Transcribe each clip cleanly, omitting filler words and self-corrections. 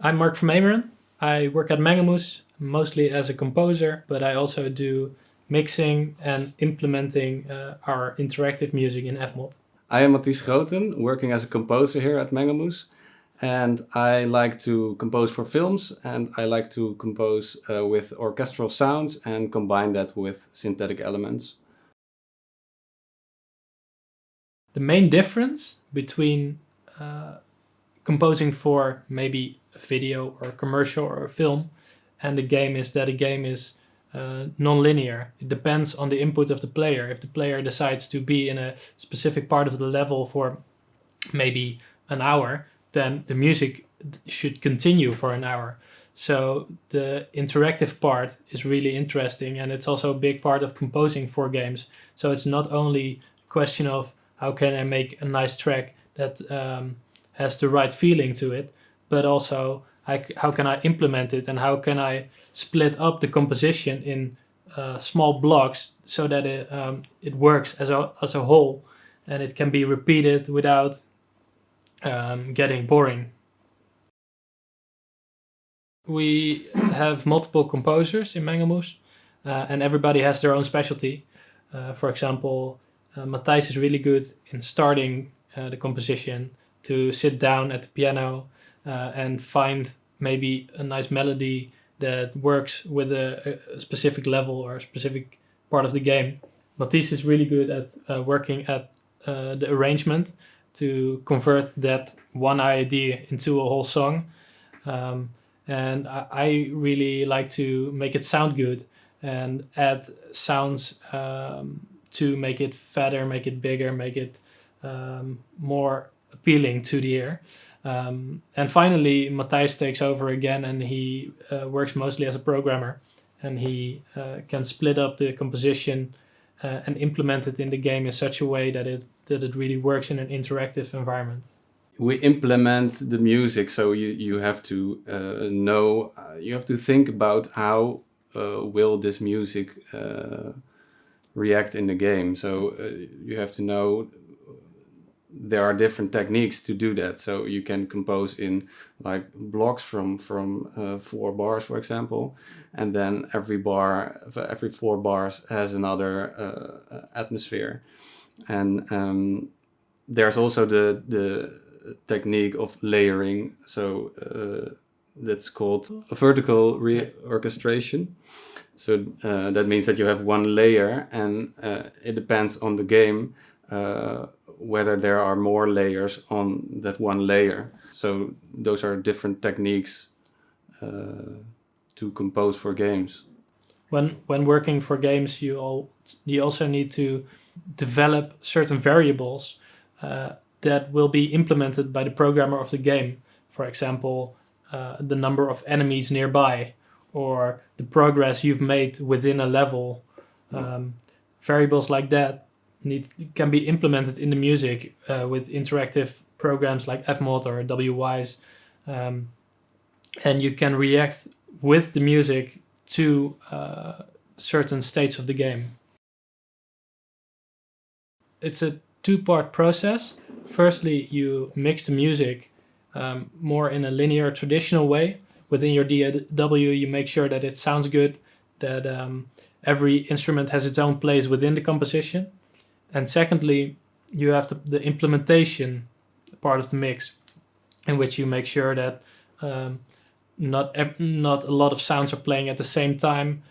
I'm Mark from Mameren. I work at Manglemoose, mostly as a composer, but I also do mixing and implementing our interactive music in Fmod. I am Matties Grooten, working as a composer here at Manglemoose. And I like to compose for films, and I like to compose with orchestral sounds and combine that with synthetic elements. The main difference between composing for maybe a video or a commercial or a film and a game is that a game is non-linear. It depends on the input of the player. If the player decides to be in a specific part of the level for maybe an hour, then the music should continue for an hour. So the interactive part is really interesting, and it's also a big part of composing for games. So it's not only a question of how can I make a nice track that has the right feeling to it, but also how can I implement it and how can I split up the composition in small blocks so that it works as a whole and it can be repeated without getting boring. We have multiple composers in Manglemoose, and everybody has their own specialty. For example, Matthijs is really good in starting the composition, to sit down at the piano and find maybe a nice melody that works with a specific level or a specific part of the game. Matthijs is really good at working at the arrangement to convert that one idea into a whole song. And I really like to make it sound good and add sounds to make it fatter, make it bigger, make it more appealing to the ear. And finally, Matthijs takes over again, and he works mostly as a programmer, and he can split up the composition and implement it in the game in such a way that it really works in an interactive environment. We implement the music, so you have to know, you have to think about how will this music react in the game. So you have to know there are different techniques to do that. So you can compose in like blocks from 4 bars, for example, and then every 4 bars has another atmosphere. And there's also the technique of layering. So that's called a vertical orchestration. So that means that you have one layer, and it depends on the game whether there are more layers on that one layer. So those are different techniques to compose for games. When working for games, you also need to develop certain variables that will be implemented by the programmer of the game. For example, the number of enemies nearby or the progress you've made within a level. Variables like that can be implemented in the music with interactive programs like Fmod or WWise, and you can react with the music to certain states of the game. It's a 2-part process. Firstly, you mix the music more in a linear, traditional way. Within your DAW, you make sure that it sounds good, that every instrument has its own place within the composition. And secondly, you have the implementation part of the mix, in which you make sure that not a lot of sounds are playing at the same time,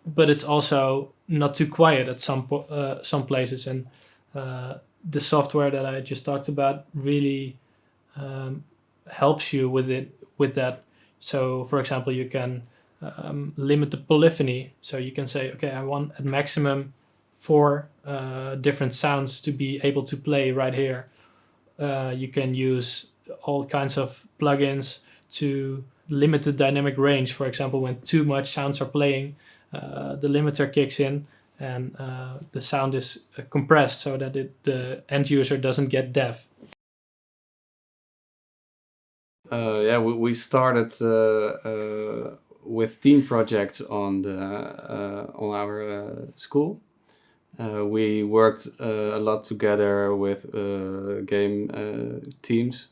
but it's also not too quiet at some places. And the software that I just talked about really helps you with that. So, for example, you can limit the polyphony. So you can say, okay, I want at maximum 4 different sounds to be able to play right here. You can use all kinds of plugins to limit the dynamic range. For example, when too much sounds are playing, the limiter kicks in and the sound is compressed so that the end user doesn't get deaf. We started with team projects on our school. We worked a lot together with game teams.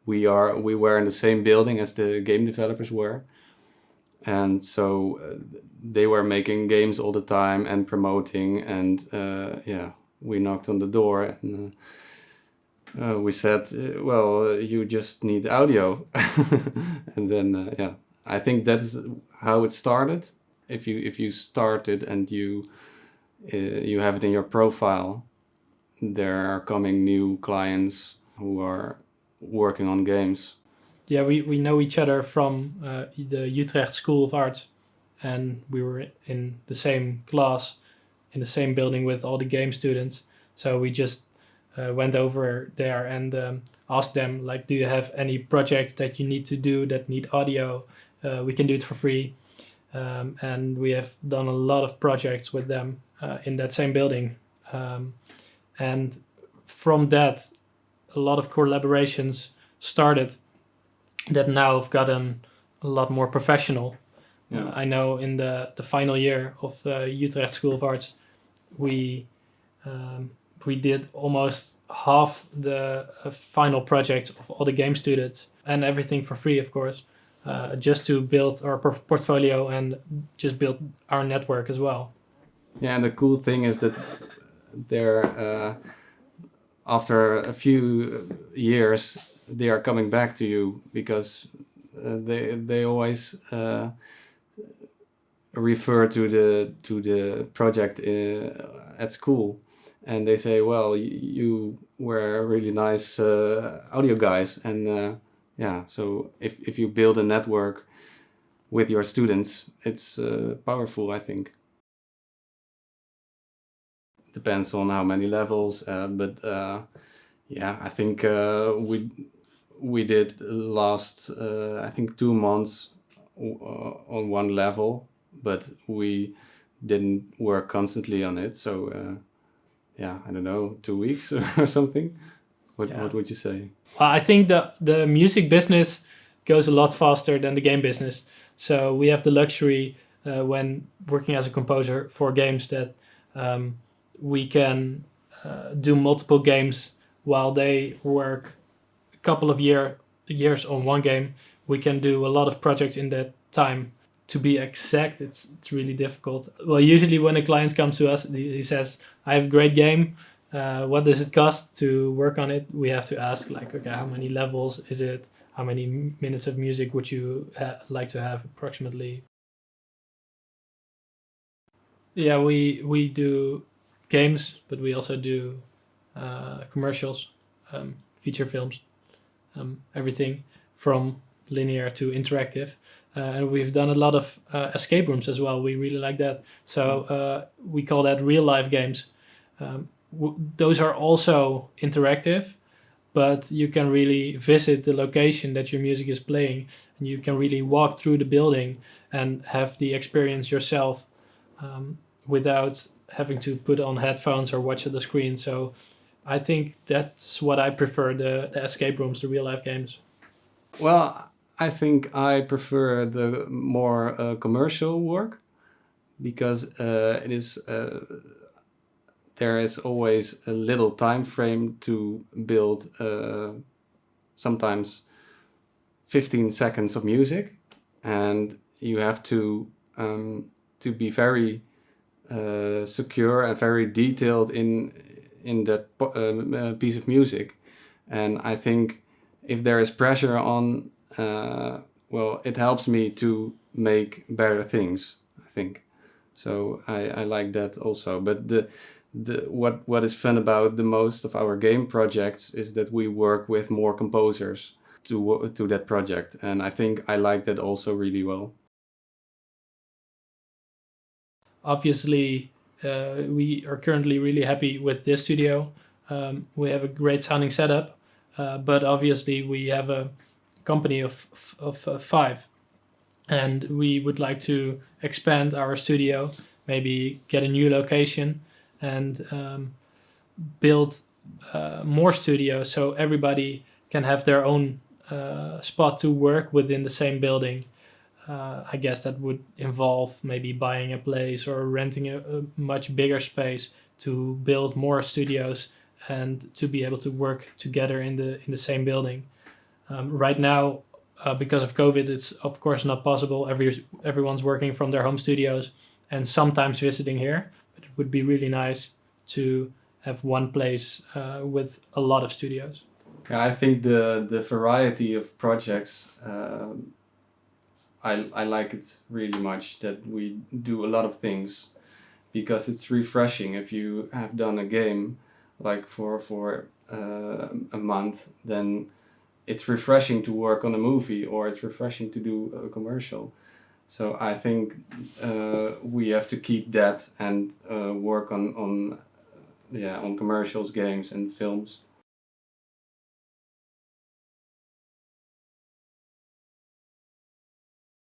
we were in the same building as the game developers were, and so they were making games all the time and promoting, and we knocked on the door, and we said, well, you just need audio. And then I think that's how it started. If you started and you have it in your profile, there are coming new clients who are working on games. Yeah, we know each other from the Utrecht School of Arts, and we were in the same class, in the same building with all the game students. So we just went over there and asked them, like, do you have any projects that you need to do that need audio? We can do it for free. And we have done a lot of projects with them in that same building. And from that, a lot of collaborations started that now have gotten a lot more professional. Yeah. I know in the final year of Utrecht School of Arts, we did almost half the final projects of all the game students, and everything for free, of course, just to build our portfolio and just build our network as well. Yeah, and the cool thing is that they're after a few years they are coming back to you, because they always refer to the project at school, and they say, well, you were really nice audio guys, and so if you build a network with your students, it's powerful, I think. Depends on how many levels, but I think we did last I think 2 months on one level, but we didn't work constantly on it. So I don't know, 2 weeks or something. What would you say? Well, I think the music business goes a lot faster than the game business. So we have the luxury when working as a composer for games that we can do multiple games while they work a couple of years on one game. We can do a lot of projects in that time. To be exact, it's really difficult. Well, usually when a client comes to us, he says, I have a great game. What does it cost to work on it? We have to ask, like, okay, how many levels is it? How many minutes of music would you like to have approximately? Yeah, we do games, but we also do commercials, feature films, everything from linear to interactive. And we've done a lot of escape rooms as well. We really like that. So we call that real life games. Those are also interactive, but you can really visit the location that your music is playing, and you can really walk through the building and have the experience yourself without having to put on headphones or watch at the screen. So I think that's what I prefer, the escape rooms, the real life games. Well, I think I prefer the more commercial work, because it is there is always a little time frame to build sometimes 15 seconds of music, and you have to be very secure and very detailed in that piece of music. And I think if there is pressure on, it helps me to make better things, I think. So I like that also. But what is fun about the most of our game projects is that we work with more composers to that project, and I think I like that also really well. Obviously, we are currently really happy with this studio. We have a great sounding setup, but obviously we have a company of 5, and we would like to expand our studio, maybe get a new location, and build more studios so everybody can have their own spot to work within the same building. I guess that would involve maybe buying a place or renting a much bigger space to build more studios and to be able to work together in the same building. Right now, because of COVID, it's of course not possible. Everyone's working from their home studios and sometimes visiting here. But it would be really nice to have one place with a lot of studios. Yeah, I think the variety of projects, I like it really much that we do a lot of things, because it's refreshing. If you have done a game like for a month, then it's refreshing to work on a movie, or it's refreshing to do a commercial. So I think we have to keep that and work on commercials, games, and films.